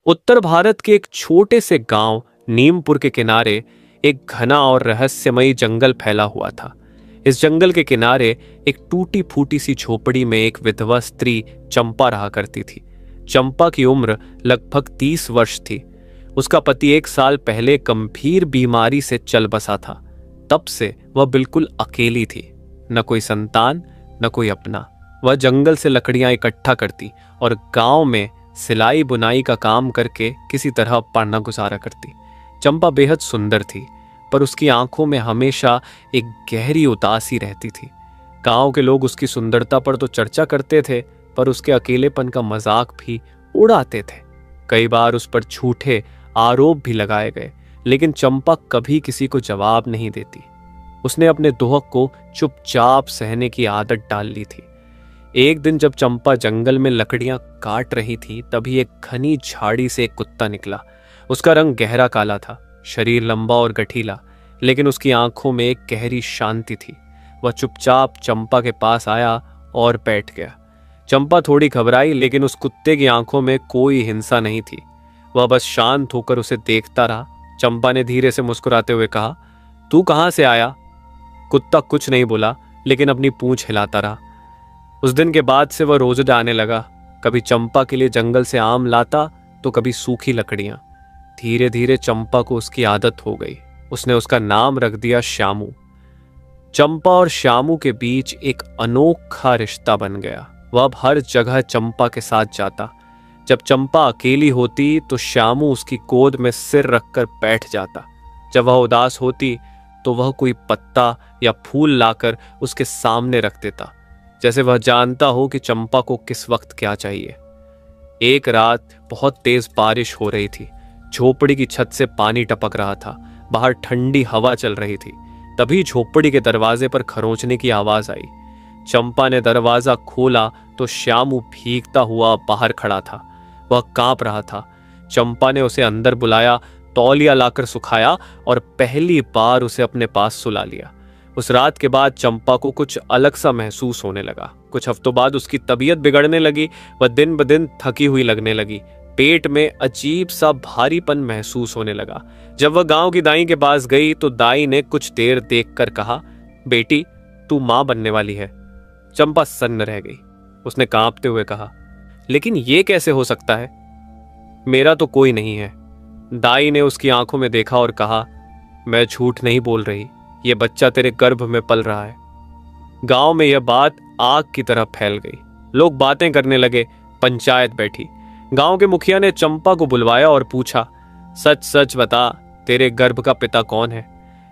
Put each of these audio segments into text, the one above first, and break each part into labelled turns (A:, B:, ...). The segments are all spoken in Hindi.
A: उत्तर भारत के एक छोटे से गांव नीमपुर के किनारे एक घना और रहस्यमयी जंगल फैला हुआ था। इस जंगल के किनारे एक टूटी फूटी सी झोपड़ी में एक विधवा स्त्री चंपा रहा करती थी। चंपा की उम्र लगभग 30 वर्ष थी। उसका पति 1 साल पहले गंभीर बीमारी से चल बसा था। तब से वह बिल्कुल अकेली थी, न कोई संतान न कोई अपना। वह जंगल से लकड़ियां इकट्ठा करती और गांव में सिलाई बुनाई का काम करके किसी तरह अपना गुजारा करती। चंपा बेहद सुंदर थी, पर उसकी आंखों में हमेशा एक गहरी उदासी रहती थी। गांव के लोग उसकी सुंदरता पर तो चर्चा करते थे, पर उसके अकेलेपन का मजाक भी उड़ाते थे। कई बार उस पर झूठे आरोप भी लगाए गए, लेकिन चंपा कभी किसी को जवाब नहीं देती। उसने अपने दुख को चुपचाप सहने की आदत डाल ली थी। एक दिन जब चंपा जंगल में लकड़ियां काट रही थी, तभी एक घनी झाड़ी से एक कुत्ता निकला। उसका रंग गहरा काला था, शरीर लंबा और गठीला, लेकिन उसकी आंखों में एक गहरी शांति थी। वह चुपचाप चंपा के पास आया और बैठ गया। चंपा थोड़ी घबराई, लेकिन उस कुत्ते की आंखों में कोई हिंसा नहीं थी। वह बस शांत होकर उसे देखता रहा। चंपा ने धीरे से मुस्कुराते हुए कहा, तू कहां से आया? कुत्ता कुछ नहीं बोला, लेकिन अपनी पूंछ हिलाता रहा। उस दिन के बाद से वह रोज आने लगा। कभी चंपा के लिए जंगल से आम लाता तो कभी सूखी लकड़ियां। धीरे धीरे चंपा को उसकी आदत हो गई। उसने उसका नाम रख दिया श्यामू। चंपा और श्यामू के बीच एक अनोखा रिश्ता बन गया। वह अब हर जगह चंपा के साथ जाता। जब चंपा अकेली होती तो श्यामू उसकी गोद में सिर रखकर बैठ जाता। जब वह उदास होती तो वह कोई पत्ता या फूल लाकर उसके सामने रख देता, जैसे वह जानता हो कि चंपा को किस वक्त क्या चाहिए। एक रात बहुत तेज बारिश हो रही थी। झोपड़ी की छत से पानी टपक रहा था। बाहर ठंडी हवा चल रही थी। तभी झोपड़ी के दरवाजे पर खरोंचने की आवाज आई। चंपा ने दरवाजा खोला तो श्यामू भीगता हुआ बाहर खड़ा था। वह कांप रहा था। चंपा ने उसे अंदर बुलाया, तौलिया लाकर सुखाया और पहली बार उसे अपने पास सुला लिया। उस रात के बाद चंपा को कुछ अलग सा महसूस होने लगा। कुछ हफ्तों बाद उसकी तबीयत बिगड़ने लगी। वह दिन ब दिन थकी हुई लगने लगी। पेट में अजीब सा भारीपन महसूस होने लगा। जब वह गांव की दाई के पास गई तो दाई ने कुछ देर देखकर कहा, बेटी, तू मां बनने वाली है। चंपा सन्न रह गई। उसने कांपते हुए कहा, लेकिन ये कैसे हो सकता है? मेरा तो कोई नहीं है। दाई ने उसकी आंखों में देखा और कहा, मैं झूठ नहीं बोल रही, ये बच्चा तेरे गर्भ में पल रहा है। गांव में यह बात आग की तरह फैल गई। लोग बातें करने लगे। पंचायत बैठी। गांव के मुखिया ने चंपा को बुलवाया और पूछा, सच सच बता, तेरे गर्भ का पिता कौन है?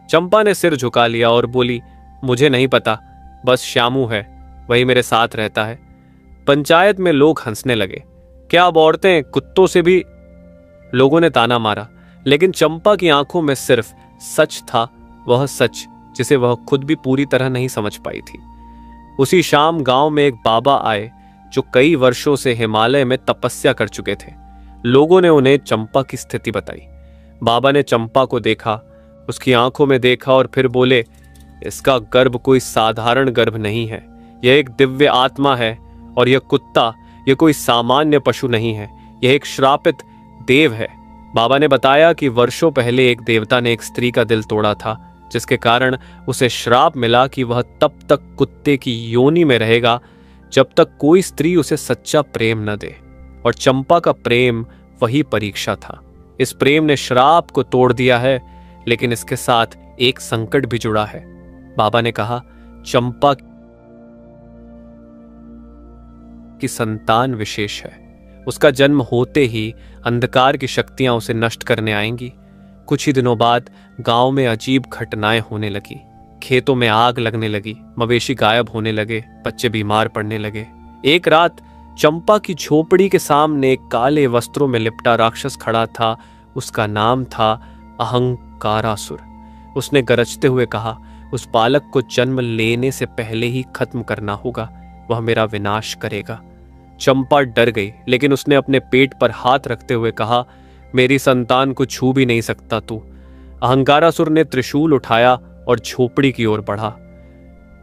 A: चंपा ने सिर झुका लिया और बोली, मुझे नहीं पता, बस श्यामू है, वही मेरे साथ रहता है। पंचायत में लोग हंसने लगे। क्या अब औरतें कुत्तों से भी? लोगों ने ताना मारा, लेकिन चंपा की आंखों में सिर्फ सच था, वह सच जिसे वह खुद भी पूरी तरह नहीं समझ पाई थी। उसी शाम गांव में एक बाबा आए जो कई वर्षों से हिमालय में तपस्या कर चुके थे। लोगों ने उन्हें चंपा की स्थिति बताई। बाबा ने चंपा को देखा, उसकी आंखों में देखा और फिर बोले, इसका गर्भ कोई साधारण गर्भ नहीं है, यह एक दिव्य आत्मा है। और यह कुत्ता, यह कोई सामान्य पशु नहीं है, यह एक श्रापित देव है। बाबा ने बताया कि वर्षों पहले एक देवता ने एक स्त्री का दिल तोड़ा था, जिसके कारण उसे श्राप मिला कि वह तब तक कुत्ते की योनि में रहेगा जब तक कोई स्त्री उसे सच्चा प्रेम न दे। और चंपा का प्रेम वही परीक्षा था। इस प्रेम ने श्राप को तोड़ दिया है, लेकिन इसके साथ एक संकट भी जुड़ा है। बाबा ने कहा, चंपा की संतान विशेष है। उसका जन्म होते ही अंधकार की शक्तियां उसे नष्ट करने आएंगी। कुछ ही दिनों बाद गांव में अजीब घटनाएं होने लगी। खेतों में आग लगने लगी, मवेशी गायब होने लगे, बच्चे बीमार पड़ने लगे। एक रात चंपा की झोपड़ी के सामने एक काले वस्त्रों में लिपटा राक्षस खड़ा था। उसका नाम था अहंकारासुर। उसने गरजते हुए कहा, उस बालक को जन्म लेने से पहले ही खत्म करना होगा, वह मेरा विनाश करेगा। चंपा डर गई, लेकिन उसने अपने पेट पर हाथ रखते हुए कहा, मेरी संतान को छू भी नहीं सकता तू। अहंकारासुर ने त्रिशूल उठाया और झोपड़ी की ओर बढ़ा।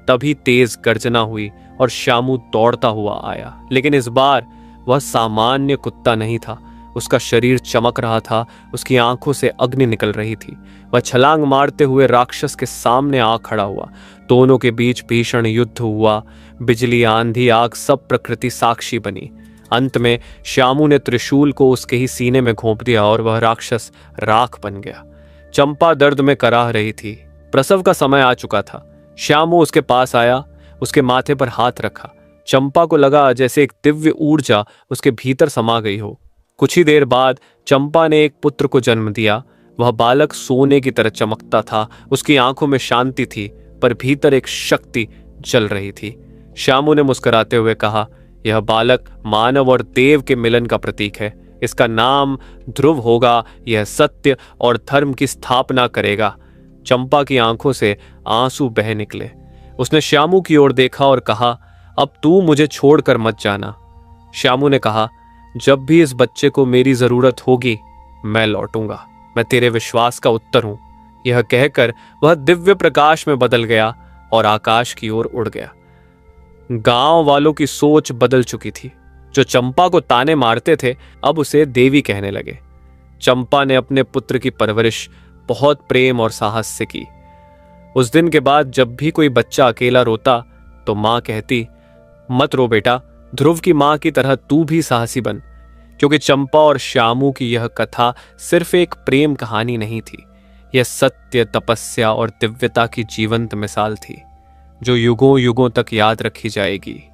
A: तभी तेज गर्जना हुई और श्यामू दौड़ता हुआ आया, लेकिन इस बार वह सामान्य कुत्ता नहीं था। उसका शरीर चमक रहा था, उसकी आंखों से अग्नि निकल रही थी। वह छलांग मारते हुए राक्षस के सामने आ खड़ा हुआ। दोनों के बीच भीषण युद्ध हुआ। बिजली, आंधी, आग, सब प्रकृति साक्षी बनी। अंत में श्यामू ने त्रिशूल को उसके ही सीने में घोंप दिया और वह राक्षस राख बन गया। चंपा दर्द में कराह रही थी। प्रसव का समय आ चुका था। श्यामू उसके पास आया, उसके माथे पर हाथ रखा। चंपा को लगा जैसे एक दिव्य ऊर्जा उसके भीतर समा गई हो। कुछ ही देर बाद चंपा ने एक पुत्र को जन्म दिया। वह बालक सोने की तरह चमकता था। उसकी आंखों में शांति थी, पर भीतर एक शक्ति जल रही थी। श्यामू ने मुस्कुराते हुए कहा, यह बालक मानव और देव के मिलन का प्रतीक है। इसका नाम ध्रुव होगा। यह सत्य और धर्म की स्थापना करेगा। चंपा की आंखों से आंसू बह निकले। उसने श्यामू की ओर देखा और कहा, अब तू मुझे छोड़कर मत जाना। श्यामू ने कहा, जब भी इस बच्चे को मेरी जरूरत होगी मैं लौटूंगा। मैं तेरे विश्वास का उत्तर हूं। यह कहकर वह दिव्य प्रकाश में बदल गया और आकाश की ओर उड़ गया। गांव वालों की सोच बदल चुकी थी। जो चंपा को ताने मारते थे अब उसे देवी कहने लगे। चंपा ने अपने पुत्र की परवरिश बहुत प्रेम और साहस से की। उस दिन के बाद जब भी कोई बच्चा अकेला रोता तो मां कहती, मत रो बेटा, ध्रुव की मां की तरह तू भी साहसी बन। क्योंकि चंपा और श्यामू की यह कथा सिर्फ एक प्रेम कहानी नहीं थी। यह सत्य, तपस्या और दिव्यता की जीवंत मिसाल थी, जो युगों युगों तक याद रखी जाएगी।